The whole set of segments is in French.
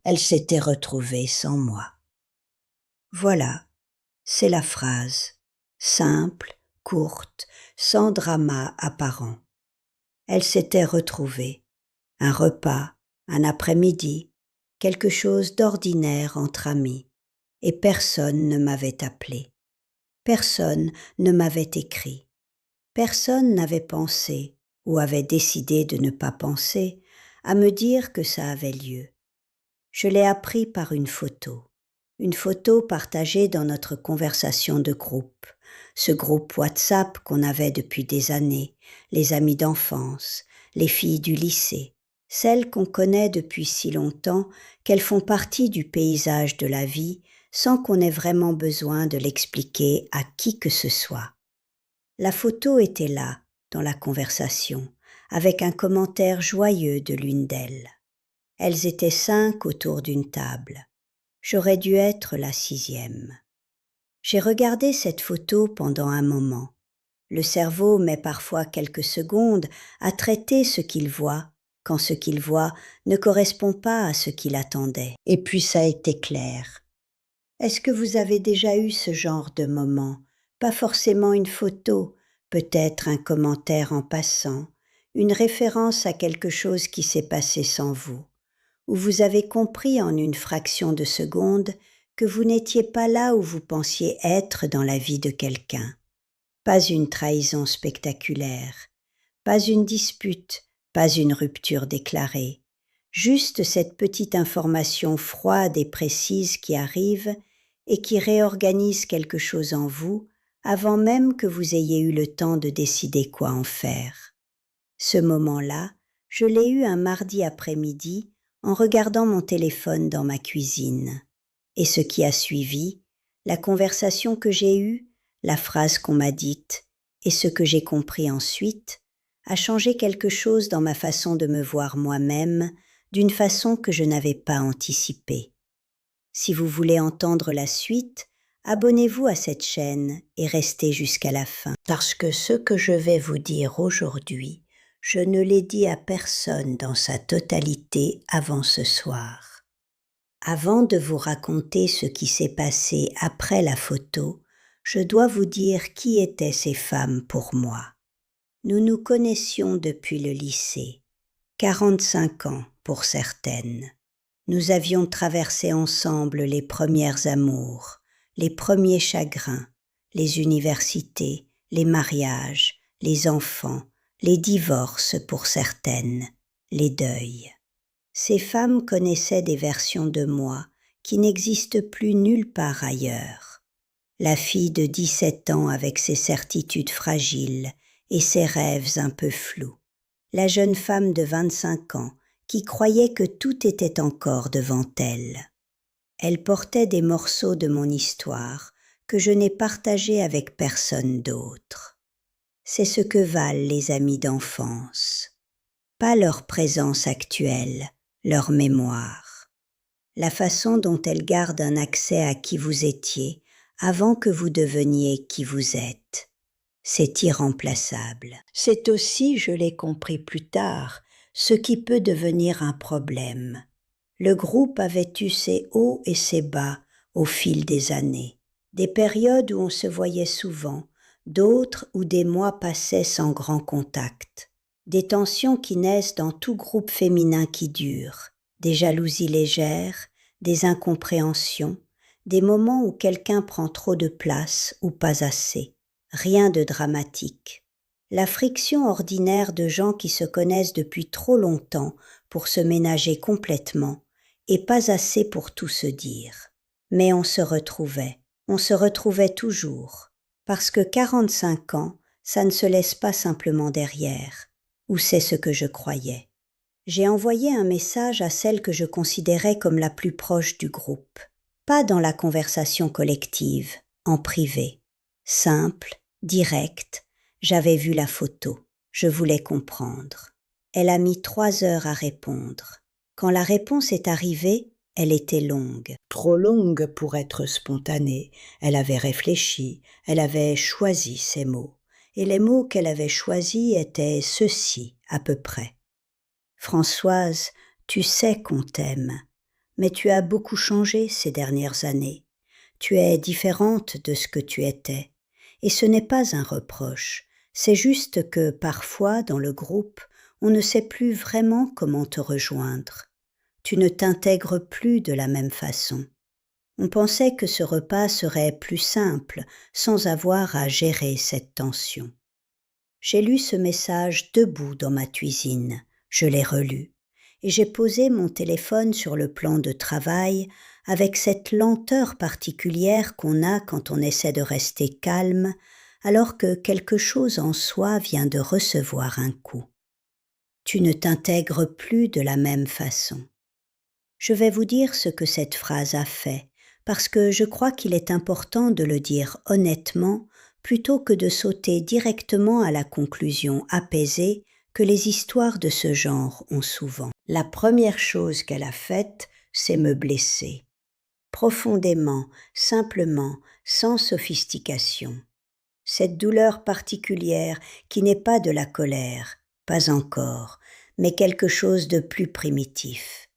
Elle s'était retrouvée sans moi. Voilà, c'est la phrase, simple, courte, sans drama apparent. Elle s'était retrouvée. Un repas, un après-midi, quelque chose d'ordinaire entre amis, et personne ne m'avait appelé. Personne ne m'avait écrit. Personne n'avait pensé, ou avait décidé de ne pas penser, à me dire que ça avait lieu. Je l'ai appris par une photo partagée dans notre conversation de groupe, ce groupe WhatsApp qu'on avait depuis des années, les amis d'enfance, les filles du lycée, celles qu'on connaît depuis si longtemps qu'elles font partie du paysage de la vie sans qu'on ait vraiment besoin de l'expliquer à qui que ce soit. La photo était là, dans la conversation, avec un commentaire joyeux de l'une d'elles. Elles étaient 5 autour d'une table. J'aurais dû être la 6e. J'ai regardé cette photo pendant un moment. Le cerveau met parfois quelques secondes à traiter ce qu'il voit, quand ce qu'il voit ne correspond pas à ce qu'il attendait. Et puis ça a été clair. Est-ce que vous avez déjà eu ce genre de moment? Pas forcément une photo, peut-être un commentaire en passant, une référence à quelque chose qui s'est passé sans vous, où vous avez compris en une fraction de seconde que vous n'étiez pas là où vous pensiez être dans la vie de quelqu'un. Pas une trahison spectaculaire, pas une dispute, pas une rupture déclarée, juste cette petite information froide et précise qui arrive et qui réorganise quelque chose en vous avant même que vous ayez eu le temps de décider quoi en faire. Ce moment-là, je l'ai eu un mardi après-midi en regardant mon téléphone dans ma cuisine. Et ce qui a suivi, la conversation que j'ai eue, la phrase qu'on m'a dite et ce que j'ai compris ensuite, a changé quelque chose dans ma façon de me voir moi-même d'une façon que je n'avais pas anticipée. Si vous voulez entendre la suite, abonnez-vous à cette chaîne et restez jusqu'à la fin. Parce que ce que je vais vous dire aujourd'hui, je ne l'ai dit à personne dans sa totalité avant ce soir. Avant de vous raconter ce qui s'est passé après la photo, je dois vous dire qui étaient ces femmes pour moi. Nous nous connaissions depuis le lycée, 45 ans pour certaines. Nous avions traversé ensemble les premières amours, les premiers chagrins, les universités, les mariages, les enfants, les divorces pour certaines, les deuils. Ces femmes connaissaient des versions de moi qui n'existent plus nulle part ailleurs. La fille de 17 ans avec ses certitudes fragiles et ses rêves un peu flous. La jeune femme de 25 ans qui croyait que tout était encore devant elle. Elle portait des morceaux de mon histoire que je n'ai partagés avec personne d'autre. C'est ce que valent les amis d'enfance. Pas leur présence actuelle, leur mémoire. La façon dont elles gardent un accès à qui vous étiez avant que vous deveniez qui vous êtes. C'est irremplaçable. C'est aussi, je l'ai compris plus tard, ce qui peut devenir un problème. Le groupe avait eu ses hauts et ses bas au fil des années. Des périodes où on se voyait souvent, d'autres où des mois passaient sans grand contact. Des tensions qui naissent dans tout groupe féminin qui dure. Des jalousies légères, des incompréhensions, des moments où quelqu'un prend trop de place ou pas assez. Rien de dramatique. La friction ordinaire de gens qui se connaissent depuis trop longtemps pour se ménager complètement et pas assez pour tout se dire. Mais on se retrouvait toujours, parce que 45 ans, ça ne se laisse pas simplement derrière, ou c'est ce que je croyais. J'ai envoyé un message à celle que je considérais comme la plus proche du groupe, pas dans la conversation collective, en privé, simple, direct, j'avais vu la photo, je voulais comprendre. Elle a mis 3 heures à répondre. Quand la réponse est arrivée, elle était longue. Trop longue pour être spontanée. Elle avait réfléchi, elle avait choisi ses mots. Et les mots qu'elle avait choisis étaient ceux-ci, à peu près. Françoise, tu sais qu'on t'aime. mais tu as beaucoup changé ces dernières années. Tu es différente de ce que tu étais. Et ce n'est pas un reproche, c'est juste que parfois, dans le groupe, on ne sait plus vraiment comment te rejoindre. Tu ne t'intègres plus de la même façon. On pensait que ce repas serait plus simple, sans avoir à gérer cette tension. J'ai lu ce message debout dans ma cuisine, je l'ai relu, et j'ai posé mon téléphone sur le plan de travail avec cette lenteur particulière qu'on a quand on essaie de rester calme, alors que quelque chose en soi vient de recevoir un coup. Tu ne t'intègres plus de la même façon. Je vais vous dire ce que cette phrase a fait, parce que je crois qu'il est important de le dire honnêtement plutôt que de sauter directement à la conclusion apaisée que les histoires de ce genre ont souvent. La première chose qu'elle a faite, c'est me blesser. Profondément, simplement, sans sophistication. Cette douleur particulière qui n'est pas de la colère, pas encore, mais quelque chose de plus primitif.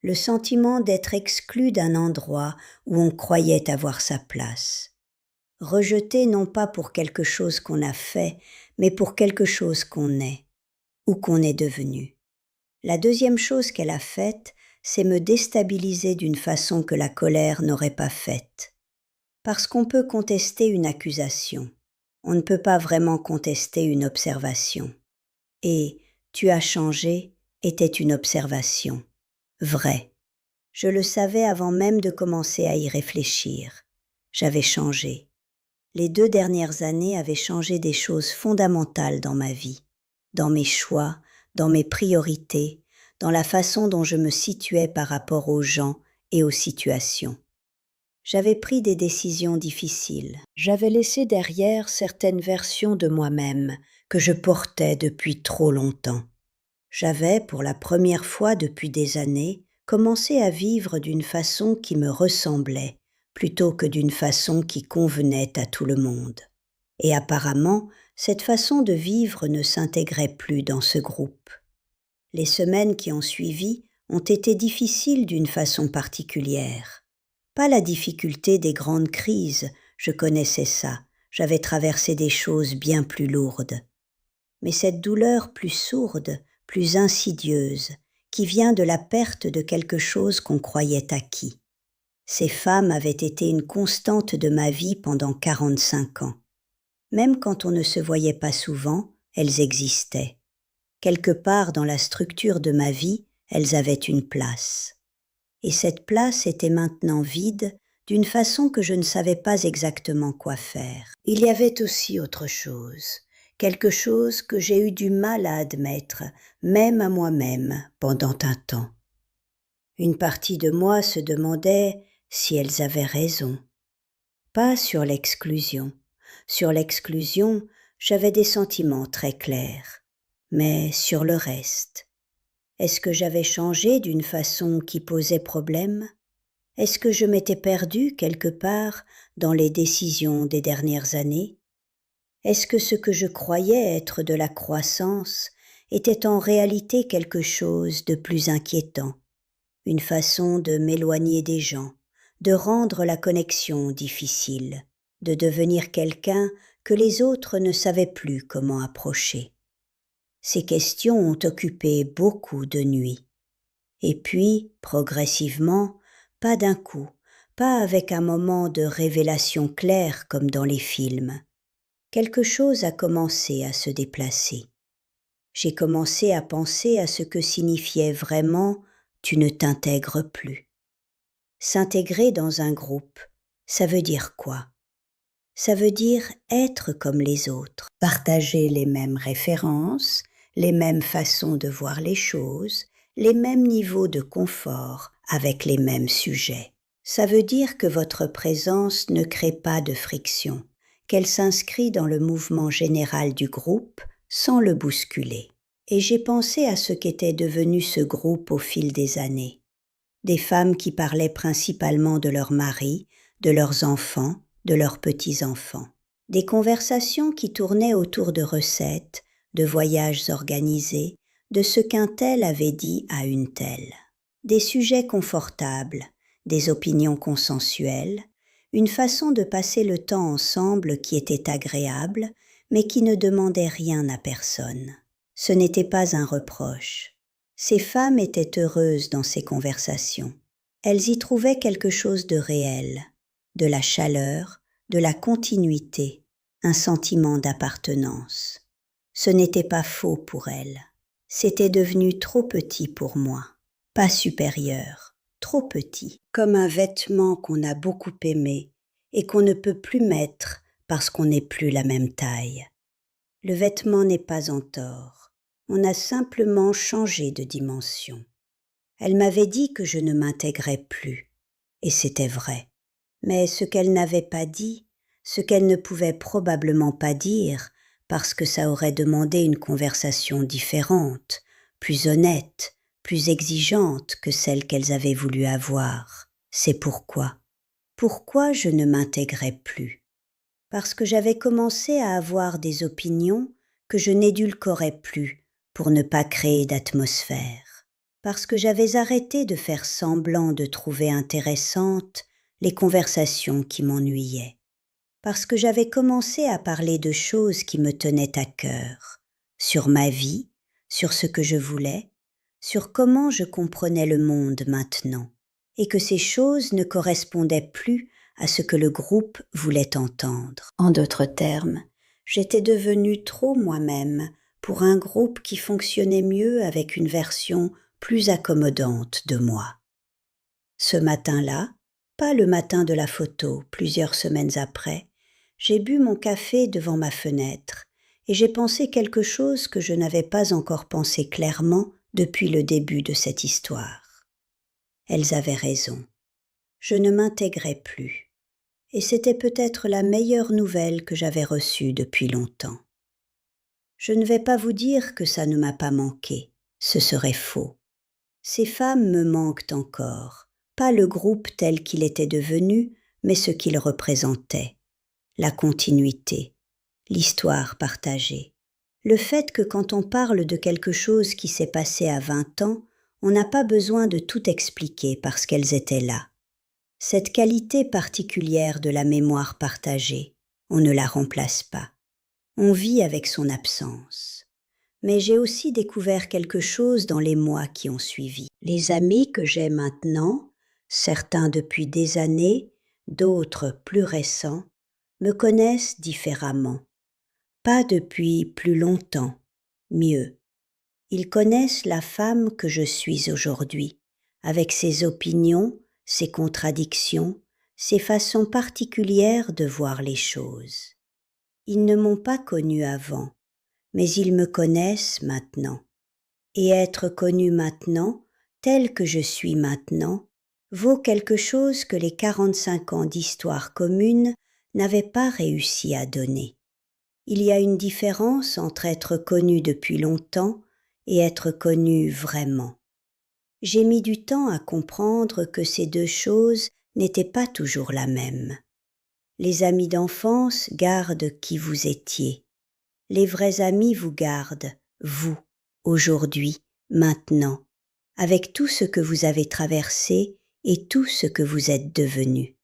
Le sentiment d'être exclu d'un endroit où on croyait avoir sa place. Rejeté non pas pour quelque chose qu'on a fait, mais pour quelque chose qu'on est, ou qu'on est devenu. La deuxième chose qu'elle a faite, c'est me déstabiliser d'une façon que la colère n'aurait pas faite. Parce qu'on peut contester une accusation, on ne peut pas vraiment contester une observation. Et « tu as changé » était une observation, vraie. Je le savais avant même de commencer à y réfléchir. J'avais changé. Les 2 dernières années avaient changé des choses fondamentales dans ma vie, dans mes choix, dans mes priorités, dans la façon dont je me situais par rapport aux gens et aux situations. J'avais pris des décisions difficiles. J'avais laissé derrière certaines versions de moi-même que je portais depuis trop longtemps. J'avais, pour la première fois depuis des années, commencé à vivre d'une façon qui me ressemblait, plutôt que d'une façon qui convenait à tout le monde. Et apparemment, cette façon de vivre ne s'intégrait plus dans ce groupe. Les semaines qui ont suivi ont été difficiles d'une façon particulière. Pas la difficulté des grandes crises, je connaissais ça, j'avais traversé des choses bien plus lourdes. Mais cette douleur plus sourde, plus insidieuse, qui vient de la perte de quelque chose qu'on croyait acquis. Ces femmes avaient été une constante de ma vie pendant 45 ans. Même quand on ne se voyait pas souvent, elles existaient. Quelque part dans la structure de ma vie, elles avaient une place. Et cette place était maintenant vide d'une façon que je ne savais pas exactement quoi faire. Il y avait aussi autre chose. Quelque chose que j'ai eu du mal à admettre, même à moi-même, pendant un temps. Une partie de moi se demandait si elles avaient raison. Pas sur l'exclusion. Sur l'exclusion, j'avais des sentiments très clairs. Mais sur le reste, est-ce que j'avais changé d'une façon qui posait problème ? Est-ce que je m'étais perdue quelque part dans les décisions des dernières années ? Est-ce que ce que je croyais être de la croissance était en réalité quelque chose de plus inquiétant, une façon de m'éloigner des gens, de rendre la connexion difficile, de devenir quelqu'un que les autres ne savaient plus comment approcher? Ces questions ont occupé beaucoup de nuits. Et puis, progressivement, pas d'un coup, pas avec un moment de révélation claire comme dans les films. Quelque chose a commencé à se déplacer. J'ai commencé à penser à ce que signifiait vraiment « tu ne t'intègres plus ». S'intégrer dans un groupe, ça veut dire quoi ? Ça veut dire être comme les autres, partager les mêmes références, les mêmes façons de voir les choses, les mêmes niveaux de confort avec les mêmes sujets. Ça veut dire que votre présence ne crée pas de friction, qu'elle s'inscrit dans le mouvement général du groupe sans le bousculer. Et j'ai pensé à ce qu'était devenu ce groupe au fil des années. Des femmes qui parlaient principalement de leurs maris, de leurs enfants, de leurs petits-enfants. Des conversations qui tournaient autour de recettes, de voyages organisés, de ce qu'un tel avait dit à une telle. Des sujets confortables, des opinions consensuelles, une façon de passer le temps ensemble qui était agréable, mais qui ne demandait rien à personne. Ce n'était pas un reproche. Ces femmes étaient heureuses dans ces conversations. Elles y trouvaient quelque chose de réel, de la chaleur, de la continuité, un sentiment d'appartenance. Ce n'était pas faux pour elles. C'était devenu trop petit pour moi, pas supérieur, trop petit, comme un vêtement qu'on a beaucoup aimé et qu'on ne peut plus mettre parce qu'on n'est plus la même taille. Le vêtement n'est pas en tort, on a simplement changé de dimension. Elle m'avait dit que je ne m'intégrais plus, et c'était vrai. Mais ce qu'elle n'avait pas dit, ce qu'elle ne pouvait probablement pas dire, parce que ça aurait demandé une conversation différente, plus honnête, plus exigeante que celle qu'elles avaient voulu avoir. C'est pourquoi. Pourquoi je ne m'intégrais plus? Parce que j'avais commencé à avoir des opinions que je n'édulcorais plus pour ne pas créer d'atmosphère. Parce que j'avais arrêté de faire semblant de trouver intéressantes les conversations qui m'ennuyaient. Parce que j'avais commencé à parler de choses qui me tenaient à cœur, sur ma vie, sur ce que je voulais, sur comment je comprenais le monde maintenant, et que ces choses ne correspondaient plus à ce que le groupe voulait entendre. En d'autres termes, j'étais devenue trop moi-même pour un groupe qui fonctionnait mieux avec une version plus accommodante de moi. Ce matin-là, pas le matin de la photo, plusieurs semaines après, j'ai bu mon café devant ma fenêtre et j'ai pensé quelque chose que je n'avais pas encore pensé clairement depuis le début de cette histoire. Elles avaient raison. Je ne m'intégrais plus. Et c'était peut-être la meilleure nouvelle que j'avais reçue depuis longtemps. Je ne vais pas vous dire que ça ne m'a pas manqué, ce serait faux. Ces femmes me manquent encore, pas le groupe tel qu'il était devenu, mais ce qu'il représentait. La continuité, l'histoire partagée. Le fait que quand on parle de quelque chose qui s'est passé à 20 ans, on n'a pas besoin de tout expliquer parce qu'elles étaient là. Cette qualité particulière de la mémoire partagée, on ne la remplace pas. On vit avec son absence. Mais j'ai aussi découvert quelque chose dans les mois qui ont suivi. Les amis que j'ai maintenant, certains depuis des années, d'autres plus récents, me connaissent différemment. Pas depuis plus longtemps, mieux. Ils connaissent la femme que je suis aujourd'hui, avec ses opinions, ses contradictions, ses façons particulières de voir les choses. Ils ne m'ont pas connue avant, mais ils me connaissent maintenant. Et être connu maintenant, tel que je suis maintenant, vaut quelque chose que les 45 ans d'histoire commune n'avaient pas réussi à donner. Il y a une différence entre être connu depuis longtemps et être connu vraiment. J'ai mis du temps à comprendre que ces deux choses n'étaient pas toujours la même. Les amis d'enfance gardent qui vous étiez. Les vrais amis vous gardent, vous, aujourd'hui, maintenant, avec tout ce que vous avez traversé et tout ce que vous êtes devenu.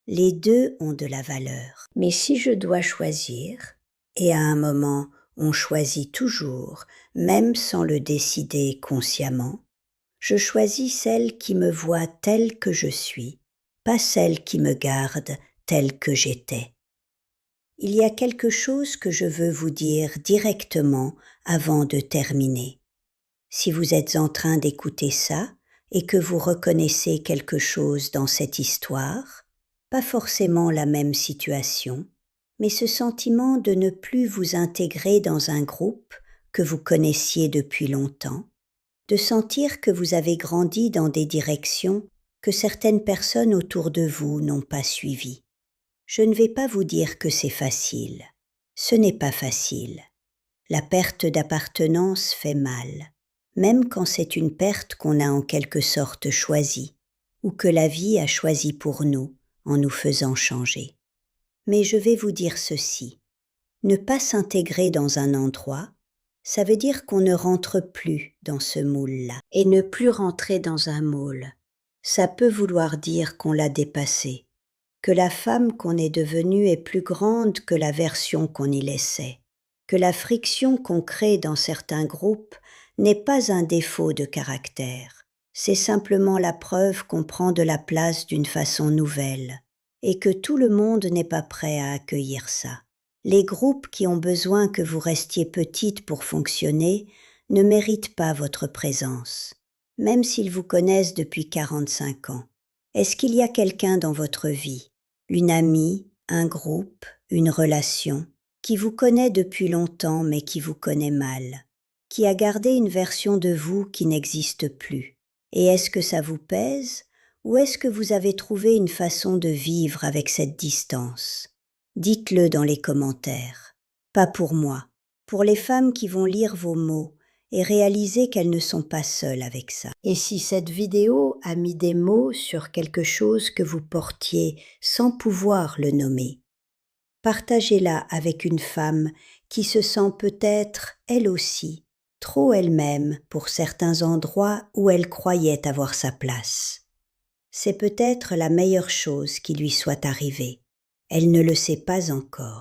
Les deux ont de la valeur. Mais si je dois choisir, et à un moment on choisit toujours, même sans le décider consciemment, je choisis celle qui me voit telle que je suis, pas celle qui me garde telle que j'étais. Il y a quelque chose que je veux vous dire directement avant de terminer. Si vous êtes en train d'écouter ça et que vous reconnaissez quelque chose dans cette histoire, pas forcément la même situation, mais ce sentiment de ne plus vous intégrer dans un groupe que vous connaissiez depuis longtemps, de sentir que vous avez grandi dans des directions que certaines personnes autour de vous n'ont pas suivies. Je ne vais pas vous dire que c'est facile. Ce n'est pas facile. La perte d'appartenance fait mal, même quand c'est une perte qu'on a en quelque sorte choisie, ou que la vie a choisie pour nous en nous faisant changer. Mais je vais vous dire ceci. Ne pas s'intégrer dans un endroit, Ça veut dire qu'on ne rentre plus dans ce moule-là. Et ne plus rentrer dans un moule, ça peut vouloir dire qu'on l'a dépassé, que la femme qu'on est devenue est plus grande que la version qu'on y laissait, que la friction qu'on crée dans certains groupes n'est pas un défaut de caractère, c'est simplement la preuve qu'on prend de la place d'une façon nouvelle, et que tout le monde n'est pas prêt à accueillir ça. Les groupes qui ont besoin que vous restiez petite pour fonctionner ne méritent pas votre présence, même s'ils vous connaissent depuis 45 ans. Est-ce qu'il y a quelqu'un dans votre vie, une amie, un groupe, une relation, qui vous connaît depuis longtemps mais qui vous connaît mal, qui a gardé une version de vous qui n'existe plus? Et est-ce que ça vous pèse, ou est-ce que vous avez trouvé une façon de vivre avec cette distance? Dites-le dans les commentaires. Pas pour moi, pour les femmes qui vont lire vos mots et réaliser qu'elles ne sont pas seules avec ça. Et si cette vidéo a mis des mots sur quelque chose que vous portiez sans pouvoir le nommer, partagez-la avec une femme qui se sent peut-être, elle aussi, trop elle-même pour certains endroits où elle croyait avoir sa place. C'est peut-être la meilleure chose qui lui soit arrivée. Elle ne le sait pas encore.